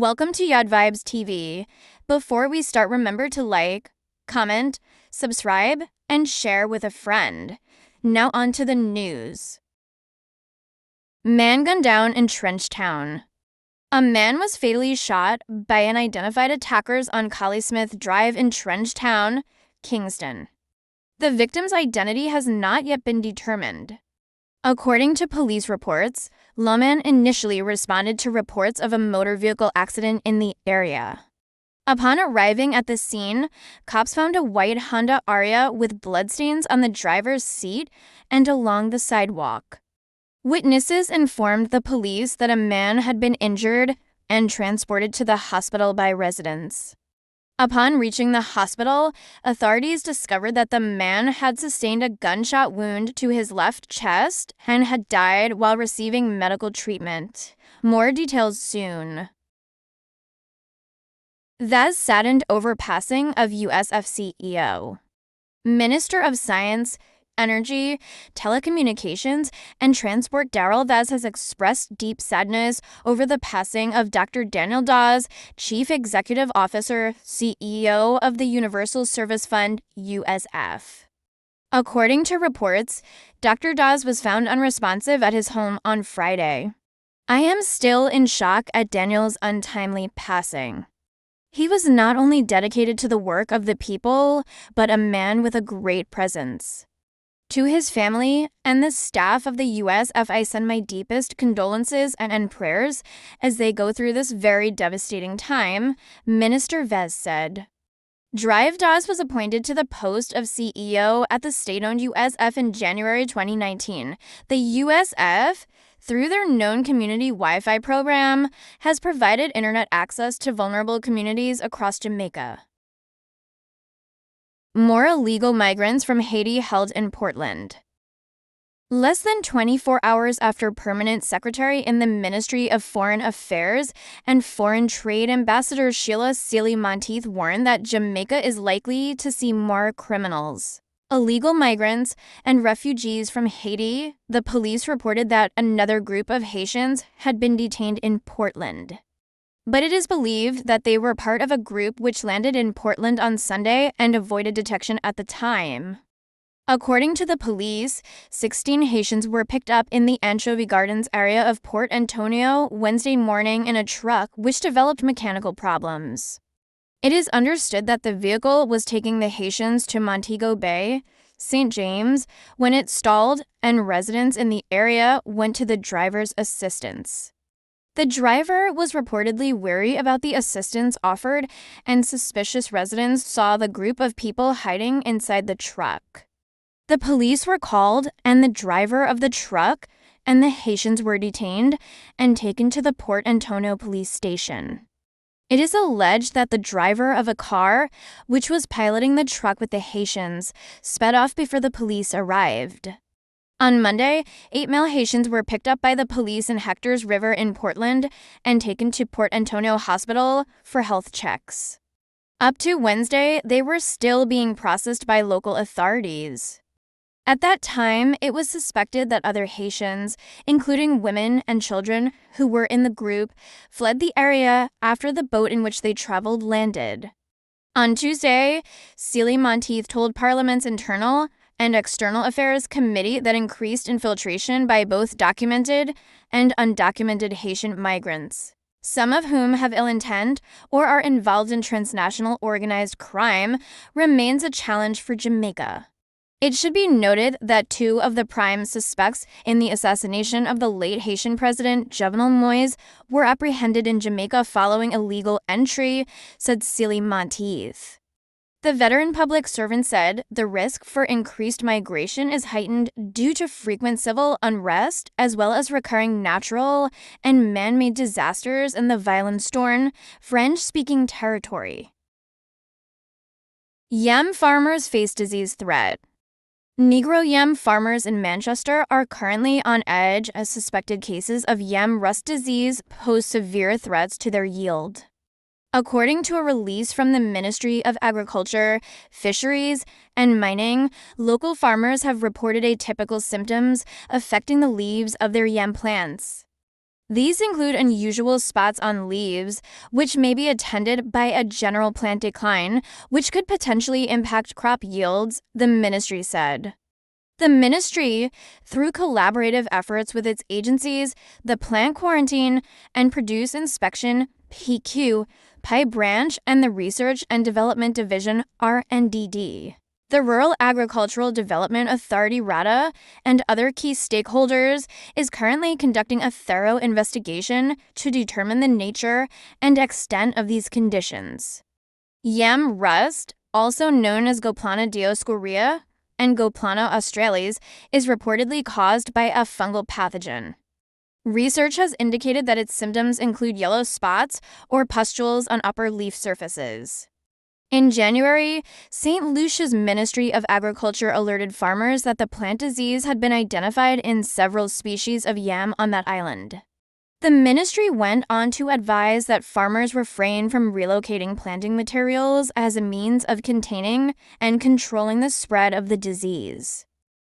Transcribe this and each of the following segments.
Welcome to Yawdvybz TV. Before we start, remember to like, comment, subscribe, and share with a friend. Now on to the news. Man gunned down in Trench Town. A man was fatally shot by unidentified attackers on Collie Smith Drive in Trench Town, Kingston. The victim's identity has not yet been determined. According to police reports, lawmen initially responded to reports of a motor vehicle accident in the area. Upon arriving at the scene, cops found a white Honda Aria with bloodstains on the driver's seat and along the sidewalk. Witnesses informed the police that a man had been injured and transported to the hospital by residents. Upon reaching the hospital, authorities discovered that the man had sustained a gunshot wound to his left chest and had died while receiving medical treatment. More details soon. Yawdvybz saddened over passing of USF CEO. Minister of Science, Energy, Telecommunications, and Transport Yawdvybz has expressed deep sadness over the passing of Dr. Daniel Dawes, Chief Executive Officer, CEO of the Universal Service Fund, USF. According to reports, Dr. Dawes was found unresponsive at his home on Friday. I am still in shock at Daniel's untimely passing. He was not only dedicated to the work of the people, but a man with a great presence. To his family and the staff of the USF, I send my deepest condolences and prayers as they go through this very devastating time, Minister Yawdvybz said. Dawes was appointed to the post of CEO at the state-owned USF in January 2019. The USF, through their known community Wi-Fi program, has provided internet access to vulnerable communities across Jamaica. More illegal migrants from Haiti held in Portland. Less than 24 hours after Permanent Secretary in the Ministry of Foreign Affairs and Foreign Trade Ambassador Sheila Monteith warned that Jamaica is likely to see more criminals, illegal migrants, and refugees from Haiti, the police reported that another group of Haitians had been detained in Portland. But it is believed that they were part of a group which landed in Portland on Sunday and avoided detection at the time. According to the police, 16 Haitians were picked up in the Anchovy Gardens area of Port Antonio Wednesday morning in a truck which developed mechanical problems. It is understood that the vehicle was taking the Haitians to Montego Bay, St. James, when it stalled and residents in the area went to the driver's assistance. The driver was reportedly wary about the assistance offered, and suspicious residents saw the group of people hiding inside the truck. The police were called, and the driver of the truck and the Haitians were detained and taken to the Port Antonio police station. It is alleged that the driver of a car, which was piloting the truck with the Haitians, sped off before the police arrived. On Monday, 8 male Haitians were picked up by the police in Hector's River in Portland and taken to Port Antonio Hospital for health checks. Up to Wednesday, they were still being processed by local authorities. At that time, it was suspected that other Haitians, including women and children who were in the group, fled the area after the boat in which they traveled landed. On Tuesday, Sheila Monteith told Parliament's Internal and External Affairs Committee that increased infiltration by both documented and undocumented Haitian migrants, some of whom have ill intent or are involved in transnational organized crime, remains a challenge for Jamaica. It should be noted that 2 of the prime suspects in the assassination of the late Haitian president Jovenel Moïse were apprehended in Jamaica following illegal entry, said Sheila Monteith. The veteran public servant said the risk for increased migration is heightened due to frequent civil unrest as well as recurring natural and man-made disasters in the violence-torn, French-speaking territory. Yam farmers face disease threat. Negro yam farmers in Manchester are currently on edge as suspected cases of yam rust disease pose severe threats to their yield. According to a release from the Ministry of Agriculture, Fisheries, and Mining, local farmers have reported atypical symptoms affecting the leaves of their yam plants. These include unusual spots on leaves, which may be attended by a general plant decline, which could potentially impact crop yields, the ministry said. The ministry, through collaborative efforts with its agencies, the Plant Quarantine and Produce Inspection (PQ) PI branch and the Research and Development Division (RNDD), the Rural Agricultural Development Authority (RADA), and other key stakeholders, is currently conducting a thorough investigation to determine the nature and extent of these conditions. Yam rust, also known as Goplana dioscorea and Goplana australis, is reportedly caused by a fungal pathogen. Research has indicated that its symptoms include yellow spots or pustules on upper leaf surfaces. In January, St. Lucia's Ministry of Agriculture alerted farmers that the plant disease had been identified in several species of yam on that island. The ministry went on to advise that farmers refrain from relocating planting materials as a means of containing and controlling the spread of the disease.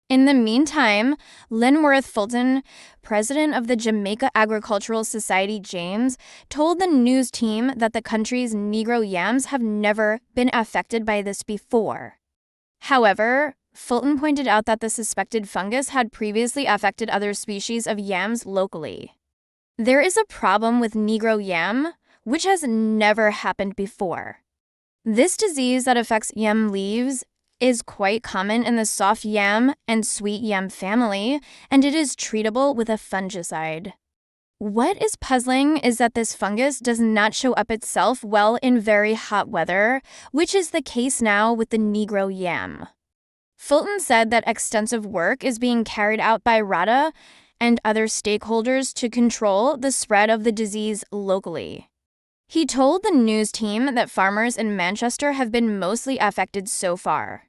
In the meantime, Linworth Fulton, president of the Jamaica Agricultural Society James, told the news team that the country's Negro yams have never been affected by this before. However, Fulton pointed out that the suspected fungus had previously affected other species of yams locally. There is a problem with Negro yam, which has never happened before. This disease that affects yam leaves is quite common in the soft yam and sweet yam family, and it is treatable with a fungicide. What is puzzling is that this fungus does not show up itself well in very hot weather, which is the case now with the Negro yam. Fulton said that extensive work is being carried out by RADA and other stakeholders to control the spread of the disease locally. He told the news team that farmers in Manchester have been mostly affected so far.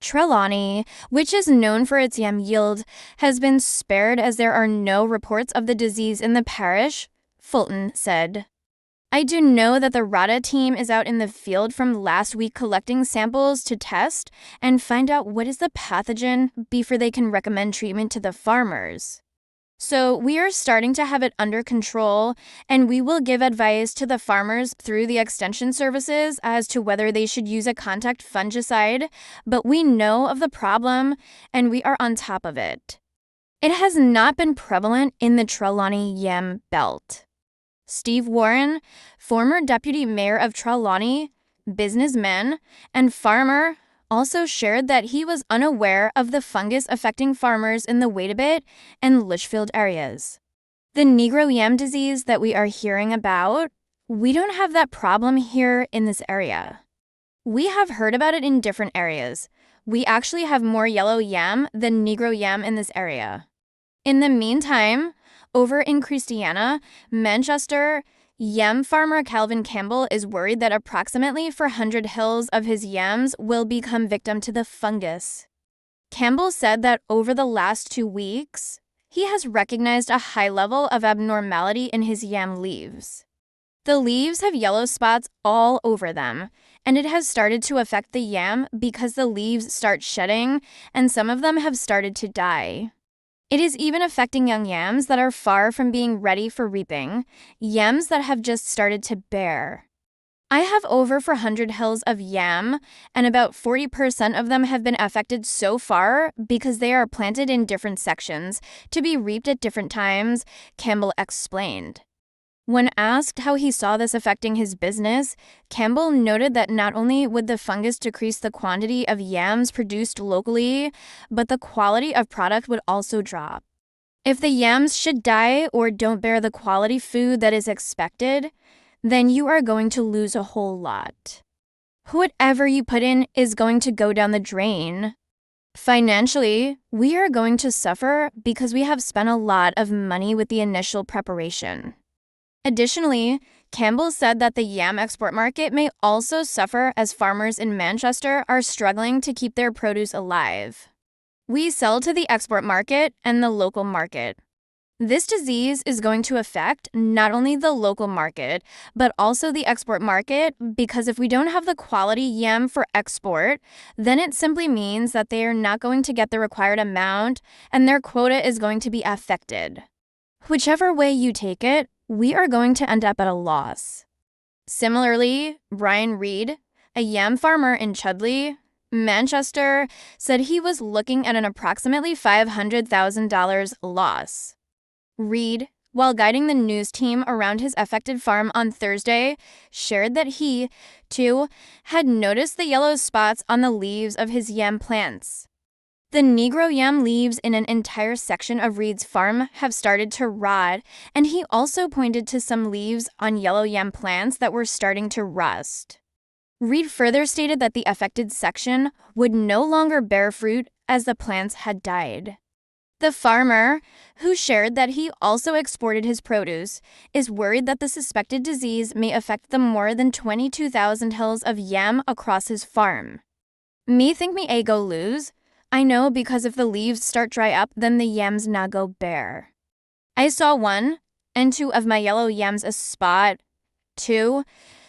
Trelawney, which is known for its yam yield, has been spared as there are no reports of the disease in the parish, Fulton said. I do know that the RADA team is out in the field from last week collecting samples to test and find out what is the pathogen before they can recommend treatment to the farmers. So we are starting to have it under control, and we will give advice to the farmers through the extension services as to whether they should use a contact fungicide, but we know of the problem and we are on top of it. It has not been prevalent in the Trelawney Yam Belt. Steve Warren, former deputy mayor of Trelawney, businessman, and farmer, also shared that he was unaware of the fungus affecting farmers in the Yawdvybz and Litchfield areas. The Negro yam disease that we are hearing about, we don't have that problem here in this area. We have heard about it in different areas. We actually have more yellow yam than Negro yam in this area. In the meantime, over in Christiana, Manchester, yam farmer Calvin Campbell is worried that approximately 400 hills of his yams will become victim to the fungus. Campbell said that over the last 2 weeks, he has recognized a high level of abnormality in his yam leaves. The leaves have yellow spots all over them, and it has started to affect the yam because the leaves start shedding and some of them have started to die. It is even affecting young yams that are far from being ready for reaping, yams that have just started to bear. I have over 400 hills of yam, and about 40% of them have been affected so far because they are planted in different sections to be reaped at different times, Campbell explained. When asked how he saw this affecting his business, Campbell noted that not only would the fungus decrease the quantity of yams produced locally, but the quality of product would also drop. If the yams should die or don't bear the quality food that is expected, then you are going to lose a whole lot. Whatever you put in is going to go down the drain. Financially, we are going to suffer because we have spent a lot of money with the initial preparation. Additionally, Campbell said that the yam export market may also suffer as farmers in Manchester are struggling to keep their produce alive. We sell to the export market and the local market. This disease is going to affect not only the local market, but also the export market because if we don't have the quality yam for export, then it simply means that they are not going to get the required amount and their quota is going to be affected. Whichever way you take it, we are going to end up at a loss. Similarly, Brian Reed, a yam farmer in Chudley, Manchester, said he was looking at an approximately $500,000 loss. Reed, while guiding the news team around his affected farm on Thursday, shared that he, too, had noticed the yellow spots on the leaves of his yam plants. The Negro yam leaves in an entire section of Reed's farm have started to rot, and he also pointed to some leaves on yellow yam plants that were starting to rust. Reed further stated that the affected section would no longer bear fruit as the plants had died. The farmer, who shared that he also exported his produce, is worried that the suspected disease may affect the more than 22,000 hills of yam across his farm. Me think me a go lose. I know because if the leaves start dry up, then the yams na go bare. I saw 1 and 2 of my yellow yams a spot, 2,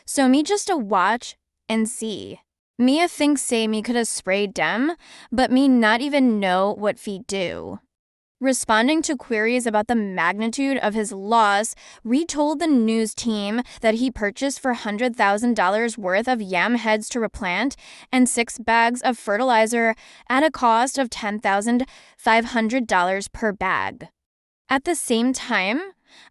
so me just a watch and see. Me a think say me could have sprayed dem, but me not even know what feet do. Responding to queries about the magnitude of his loss, Reed told the news team that he purchased for $100,000 worth of yam heads to replant and 6 bags of fertilizer at a cost of $10,500 per bag. At the same time,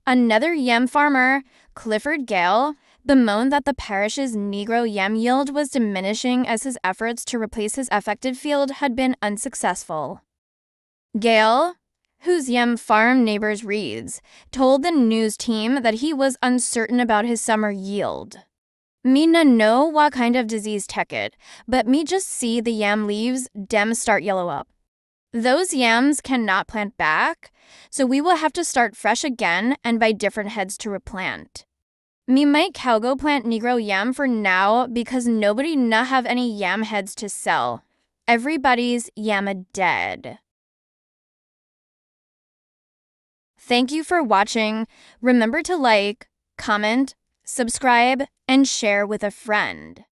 another yam farmer, Clifford Gale, bemoaned that the parish's Negro yam yield was diminishing as his efforts to replace his affected field had been unsuccessful. Gale, whose yam farm neighbors Reed's, told the news team that he was uncertain about his summer yield. Me na know what kind of disease tek it, but me just see the yam leaves dem start yellow up. Those yams cannot plant back, so we will have to start fresh again and buy different heads to replant. Me might go plant Negro yam for now because nobody na have any yam heads to sell. Everybody's yam dead. Thank you for watching. Remember to like, comment, subscribe, and share with a friend.